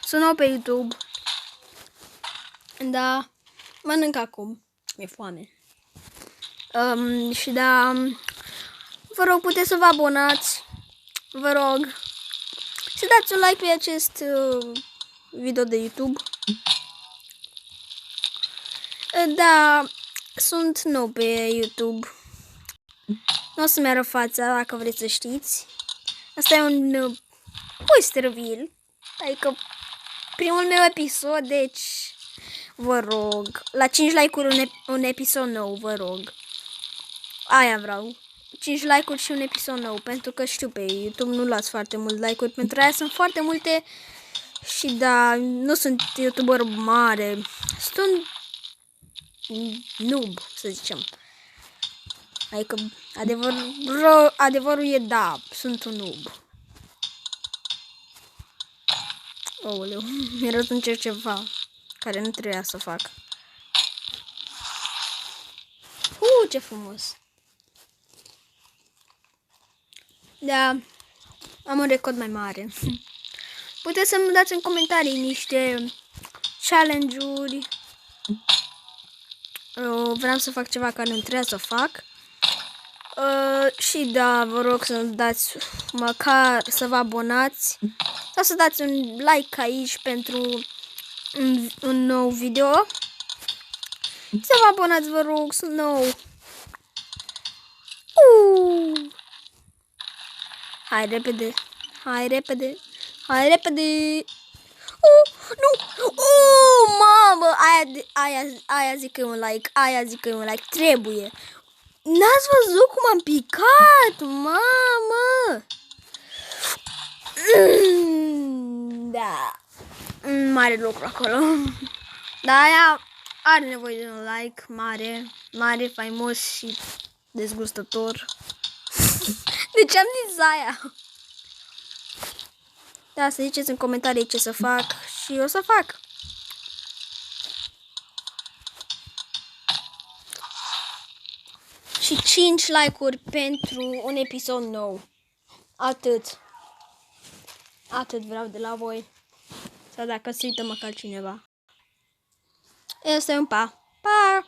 sunt nou pe YouTube. Da, mănânc acum. Mi-e foame. Și da, vă rog, puteți să vă abonați. Vă rog. Și dați un like pe acest video de YouTube. Da, sunt nou pe YouTube. Nu o să-mi arăt fața, dacă vreți să știți. Asta e un posterville. Adică primul meu episod, deci vă rog. La 5 like-uri un episod nou, vă rog. Aia vreau. 5 like-uri și un episod nou. Pentru că știu, pe YouTube nu luați foarte mult like-uri. Pentru aia sunt foarte multe. Și da, nu sunt YouTuber mare. Sunt noob, să zicem. Adică adevărul e da, sunt un noob. Ouleu, mi-era să încerc ceva care nu trebuia să fac. Ce frumos. Da, am un record mai mare. Puteți să-mi dați în comentarii niște challenge-uri. Vreau să fac ceva care nu trebuia să fac. Și da, vă rog să dați măcar să vă abonați sau să dați un like aici pentru un nou video. Să vă abonați, vă rog, sunt nou. Hai repede, hai repede, hai repede. Nu! Mamă, aia zic că e un like, aia zic că e un like, trebuie. N-ați văzut cum am picat? Mamă! Da. Mare lucru acolo. Dar aia are nevoie de un like mare, mare, faimos și dezgustător. De ce am zis aia? Da, să ziceți în comentarii ce să fac și o să fac. Și 5 like-uri pentru un episod nou. Atât. Atât vreau de la voi. Sau dacă se uită măcar cineva. Asta e un pa. Pa!